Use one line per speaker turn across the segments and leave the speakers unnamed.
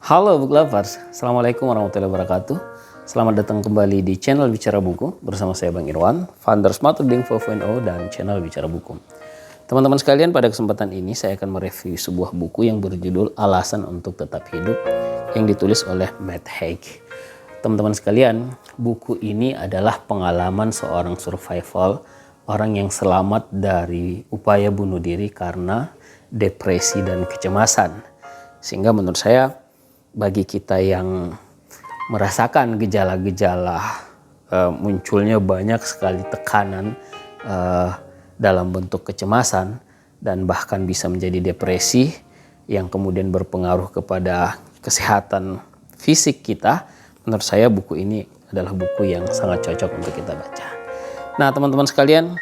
Halo book lovers, Assalamualaikum warahmatullahi wabarakatuh. Selamat datang kembali di channel Bicara Buku bersama saya Bang Irwan, founder Smart Reading 4.0 dan channel Bicara Buku. Teman-teman sekalian, pada kesempatan ini saya akan mereview sebuah buku yang berjudul Alasan untuk Tetap Hidup yang ditulis oleh Matt Haig. Teman-teman sekalian, buku ini adalah pengalaman seorang survival, orang yang selamat dari upaya bunuh diri karena depresi dan kecemasan. Sehingga menurut saya, bagi kita yang merasakan gejala-gejala munculnya banyak sekali tekanan dalam bentuk kecemasan dan bahkan bisa menjadi depresi yang kemudian berpengaruh kepada kesehatan fisik kita, menurut saya buku ini adalah buku yang sangat cocok untuk kita baca. Nah teman-teman sekalian,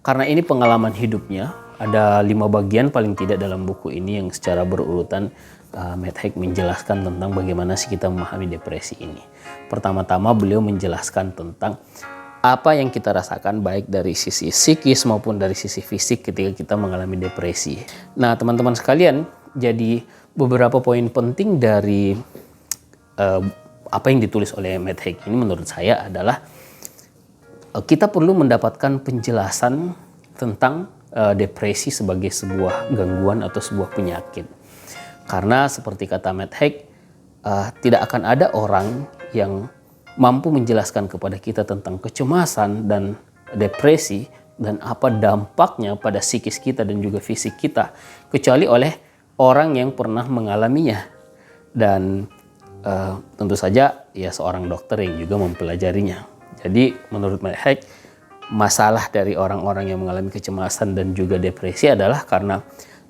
karena ini pengalaman hidupnya, ada 5 bagian paling tidak dalam buku ini yang secara berurutan Matt Haig menjelaskan tentang bagaimana sih kita memahami depresi ini. Pertama-tama beliau menjelaskan tentang apa yang kita rasakan baik dari sisi psikis maupun dari sisi fisik ketika kita mengalami depresi. Nah teman-teman sekalian, jadi beberapa poin penting dari apa yang ditulis oleh Matt Haig ini menurut saya adalah kita perlu mendapatkan penjelasan tentang depresi sebagai sebuah gangguan atau sebuah penyakit. Karena seperti kata Matt Haig, tidak akan ada orang yang mampu menjelaskan kepada kita tentang kecemasan dan depresi dan apa dampaknya pada psikis kita dan juga fisik kita, kecuali oleh orang yang pernah mengalaminya. Dan tentu saja ya seorang dokter yang juga mempelajarinya. Jadi menurut Matt Haig, masalah dari orang-orang yang mengalami kecemasan dan juga depresi adalah karena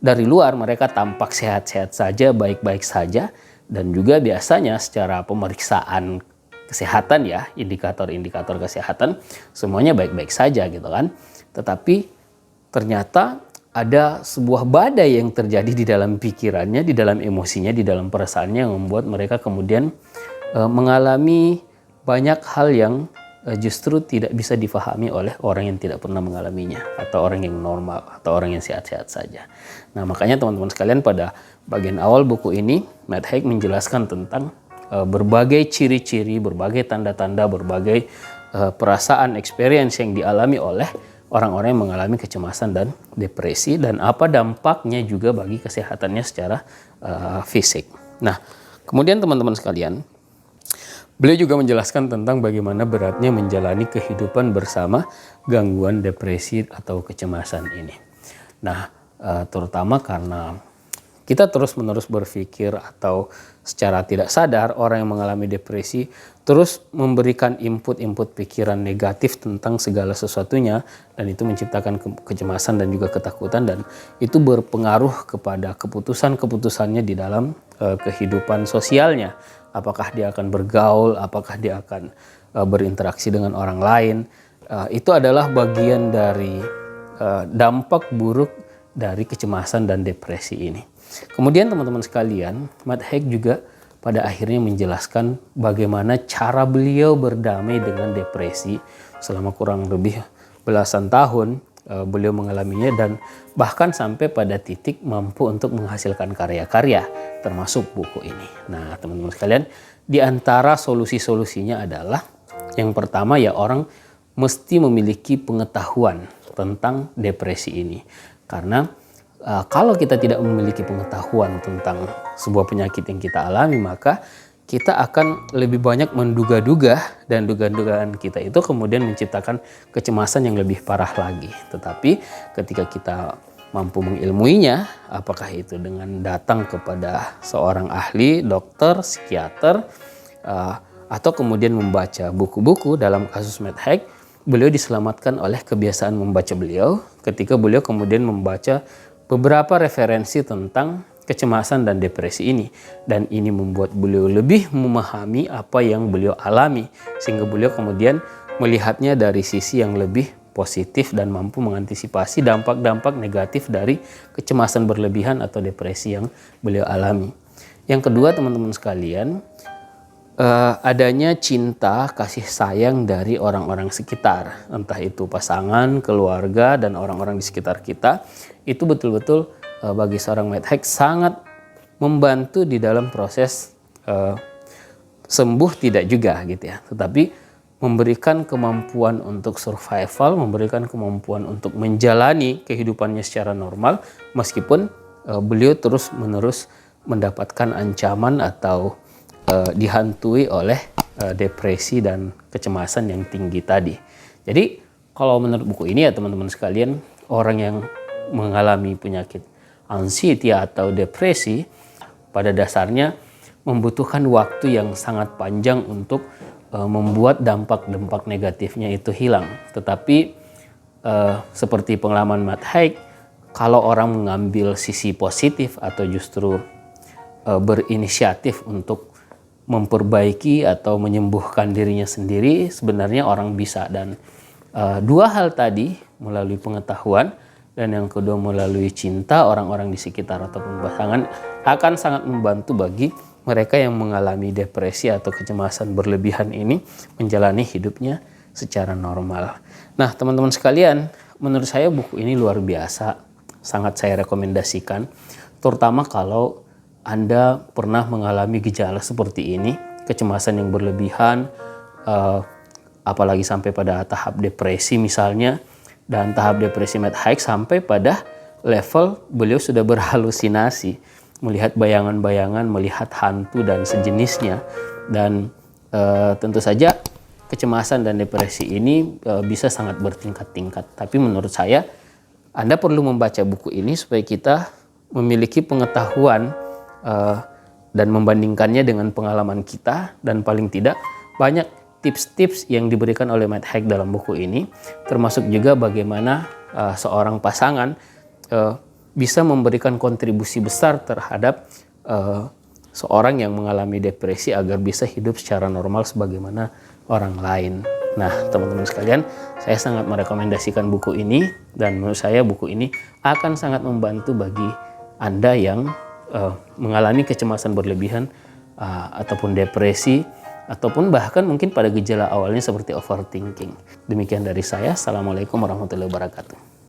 dari luar mereka tampak sehat-sehat saja, baik-baik saja, dan juga biasanya secara pemeriksaan kesehatan ya, indikator-indikator kesehatan semuanya baik-baik saja gitu kan. Tetapi ternyata ada sebuah badai yang terjadi di dalam pikirannya, di dalam emosinya, di dalam perasaannya yang membuat mereka kemudian mengalami banyak hal yang justru tidak bisa difahami oleh orang yang tidak pernah mengalaminya, atau orang yang normal, atau orang yang sehat-sehat saja. Nah makanya teman-teman sekalian, pada bagian awal buku ini Matt Haig menjelaskan tentang berbagai ciri-ciri, berbagai tanda-tanda, berbagai perasaan, experience yang dialami oleh orang-orang yang mengalami kecemasan dan depresi, dan apa dampaknya juga bagi kesehatannya secara fisik. Nah kemudian teman-teman sekalian, beliau juga menjelaskan tentang bagaimana beratnya menjalani kehidupan bersama gangguan depresi atau kecemasan ini. Nah, terutama karena kita terus-menerus berpikir atau secara tidak sadar orang yang mengalami depresi terus memberikan input-input pikiran negatif tentang segala sesuatunya, dan itu menciptakan kecemasan dan juga ketakutan, dan itu berpengaruh kepada keputusan-keputusannya di dalam kehidupan sosialnya. Apakah dia akan bergaul, apakah dia akan berinteraksi dengan orang lain. Itu adalah bagian dari dampak buruk dari kecemasan dan depresi ini. Kemudian teman-teman sekalian, Matt Haig juga pada akhirnya menjelaskan bagaimana cara beliau berdamai dengan depresi selama kurang lebih belasan tahun. Beliau mengalaminya dan bahkan sampai pada titik mampu untuk menghasilkan karya-karya termasuk buku ini. Nah teman-teman sekalian, di antara solusi-solusinya adalah yang pertama ya, orang mesti memiliki pengetahuan tentang depresi ini. Karena kalau kita tidak memiliki pengetahuan tentang sebuah penyakit yang kita alami, maka kita akan lebih banyak menduga-duga, dan dugaan-dugaan kita itu kemudian menciptakan kecemasan yang lebih parah lagi. Tetapi ketika kita mampu mengilmuinya, apakah itu dengan datang kepada seorang ahli, dokter, psikiater, atau kemudian membaca buku-buku, dalam kasus Matt Haig, beliau diselamatkan oleh kebiasaan membaca beliau ketika beliau kemudian membaca beberapa referensi tentang kecemasan dan depresi ini, dan ini membuat beliau lebih memahami apa yang beliau alami, sehingga beliau kemudian melihatnya dari sisi yang lebih positif dan mampu mengantisipasi dampak-dampak negatif dari kecemasan berlebihan atau depresi yang beliau alami. Yang kedua teman-teman sekalian, adanya cinta, kasih sayang dari orang-orang sekitar, entah itu pasangan, keluarga, dan orang-orang di sekitar kita, itu betul-betul bagi seorang Matt Haig sangat membantu di dalam proses sembuh tidak juga gitu ya, tetapi memberikan kemampuan untuk survival, memberikan kemampuan untuk menjalani kehidupannya secara normal meskipun beliau terus-menerus mendapatkan ancaman atau dihantui oleh depresi dan kecemasan yang tinggi tadi. Jadi kalau menurut buku ini ya teman-teman sekalian, orang yang mengalami penyakit anxiety atau depresi pada dasarnya membutuhkan waktu yang sangat panjang untuk membuat dampak-dampak negatifnya itu hilang. Tetapi seperti pengalaman Matt Haig, kalau orang mengambil sisi positif atau justru berinisiatif untuk memperbaiki atau menyembuhkan dirinya sendiri, sebenarnya orang bisa. Dan dua hal tadi, melalui pengetahuan dan yang kedua melalui cinta orang-orang di sekitar ataupun pasangan, akan sangat membantu bagi mereka yang mengalami depresi atau kecemasan berlebihan ini menjalani hidupnya secara normal. Nah, teman-teman sekalian, menurut saya buku ini luar biasa, sangat saya rekomendasikan, terutama kalau Anda pernah mengalami gejala seperti ini, kecemasan yang berlebihan, apalagi sampai pada tahap depresi misalnya, dan tahap depresi Matt Haig sampai pada level beliau sudah berhalusinasi, melihat bayangan-bayangan, melihat hantu dan sejenisnya. Dan tentu saja kecemasan dan depresi ini bisa sangat bertingkat-tingkat. Tapi menurut saya Anda perlu membaca buku ini supaya kita memiliki pengetahuan dan membandingkannya dengan pengalaman kita. Dan paling tidak banyak tips-tips yang diberikan oleh Matt Haig dalam buku ini, termasuk juga bagaimana seorang pasangan bisa memberikan kontribusi besar terhadap seorang yang mengalami depresi agar bisa hidup secara normal sebagaimana orang lain. Nah, teman-teman sekalian, saya sangat merekomendasikan buku ini, dan menurut saya buku ini akan sangat membantu bagi Anda yang mengalami kecemasan berlebihan ataupun depresi, ataupun bahkan mungkin pada gejala awalnya seperti overthinking. Demikian dari saya. Assalamualaikum warahmatullahi wabarakatuh.